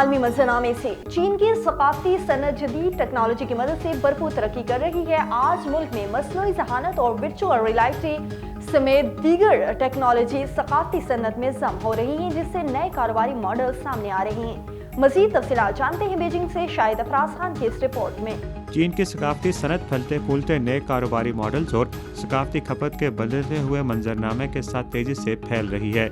عالمی منظرنامے سے چین کی ثقافتی صنعت جدید ٹیکنالوجی کی مدد سے بھرپور ترقی کر رہی ہے۔ آج ملک میں مصنوعی ذہانت اور ورچوئل ریئلٹی سمیت دیگر ٹیکنالوجی ثقافتی صنعت میں ضم ہو رہی ہیں، جس سے نئے کاروباری ماڈل سامنے آ رہے ہیں۔ مزید تفصیلات جانتے ہیں بیجنگ سے شاہد افراز خان کی اس رپورٹ میں۔ چین کی ثقافتی صنعت پھلتے پھولتے نئے کاروباری ماڈلز اور ثقافتی کھپت کے بدلتے ہوئے منظرنامے کے ساتھ تیزی سے پھیل رہی ہے۔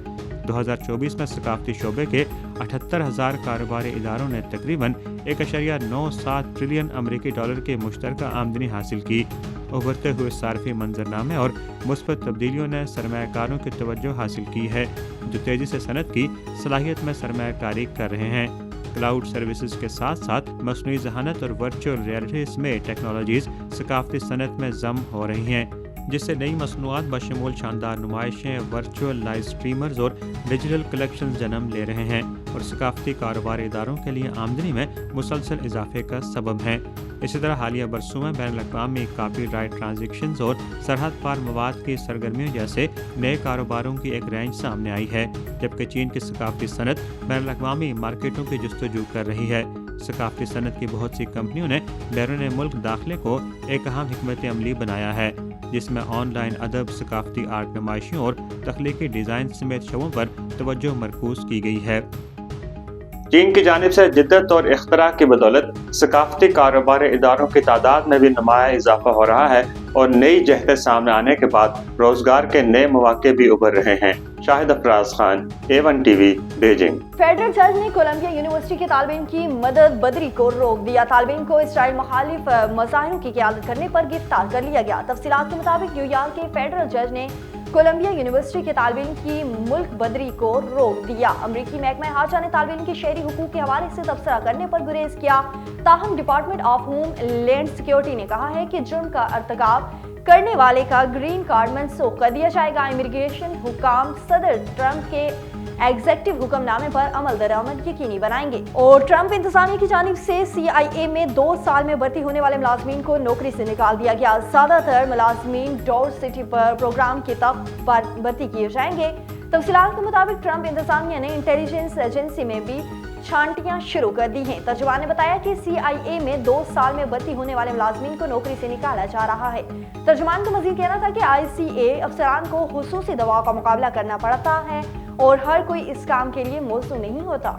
2024 میں ثقافتی شعبے کے 78,000 کاروباری اداروں نے تقریباً 1.97 ٹریلین امریکی ڈالر کی مشترکہ آمدنی حاصل کی۔ ابھرتے ہوئے صارفی منظرنامے اور مثبت تبدیلیوں نے سرمایہ کاروں کی توجہ حاصل کی ہے، جو تیزی سے صنعت کی صلاحیت میں سرمایہ کاری کر رہے ہیں۔ کلاؤڈ سروسز کے ساتھ ساتھ مصنوعی ذہانت اور ورچوئل ریئلٹی سمیت ٹیکنالوجیز ثقافتی صنعت میں ضم ہو رہی ہیں، جس سے نئی مصنوعات بشمول شاندار نمائشیں، ورچوئل لائیو اسٹریمرز اور ڈیجیٹل کلیکشن جنم لے رہے ہیں اور ثقافتی کاروباری اداروں کے لیے آمدنی میں مسلسل اضافے کا سبب ہیں۔ اسی طرح حالیہ برسوں میں بین الاقوامی کاپی رائٹ ٹرانزیکشنز اور سرحد پار مواد کی سرگرمیوں جیسے نئے کاروباروں کی ایک رینج سامنے آئی ہے، جبکہ چین کی ثقافتی صنعت بین الاقوامی مارکیٹوں کی جستجو کر رہی ہے۔ ثقافتی صنعت کی بہت سی کمپنیوں نے بیرون ملک داخلے کو ایک اہم حکمت عملی بنایا ہے، جس میں آن لائن ادب، ثقافتی آرٹ نمائشوں اور تخلیقی ڈیزائن سمیت شعبوں پر توجہ مرکوز کی گئی ہے۔ چین کی جانب سے جدت اور اختراع کی بدولت ثقافتی کاروباری اداروں کی تعداد میں بھی نمایاں اضافہ ہو رہا ہے اور نئی جہتیں سامنے آنے کے بعد روزگار کے نئے مواقع بھی ابھر رہے ہیں۔ Shahid Afraz Khan, A1 TV، Beijing. Federal جج نے کولمبیا یونیورسٹی کے طالب علم کی مدد بدری کو روک دیا۔ طالب علم کو اسرائیل مخالف مظاہروں کی قیادت کرنے پر گرفتار کر لیا گیا۔ تفصیلات کے مطابق نیویارک کے فیڈرل جج نے کولمبیا یونیورسٹی کے طالب علم کی ملک بدری کو روک دیا۔ امریکی محکمہ خارجہ نے طالب علم کی شہری حقوق کے حوالے سے تبصرہ کرنے پر گریز کیا، تاہم department of homeland security نے کہا ہے کہ جرم کا ارتکاب کرنے والے کا گرین کارڈ منسوخ کر دیا جائے گا۔ امیگریشن حکام صدر ٹرمپ کے ایگزیکٹو حکم نامے پر عمل درآمد یقینی بنائیں گے، اور ٹرمپ انتظامیہ کی جانب سے CIA میں 2 سال میں بھرتی ہونے والے ملازمین کو نوکری سے نکال دیا گیا۔ زیادہ تر ملازمین ڈور سٹی پر پروگرام کے تحت بھرتی کیے جائیں گے۔ تفصیلات کے مطابق ٹرمپ انتظامیہ نے انٹیلیجنس ایجنسی میں بھی چھانٹیاں شروع کر دی ہیں۔ ترجمان نے بتایا کہ CIA میں 2 سال میں بھرتی ہونے والے ملازمین کو نوکری سے نکالا جا رہا ہے۔ ترجمان کا مزید کہنا تھا کہ ICA افسران کو خصوصی دباؤ کا مقابلہ کرنا پڑتا ہے اور ہر کوئی اس کام کے لیے موزوں نہیں ہوتا۔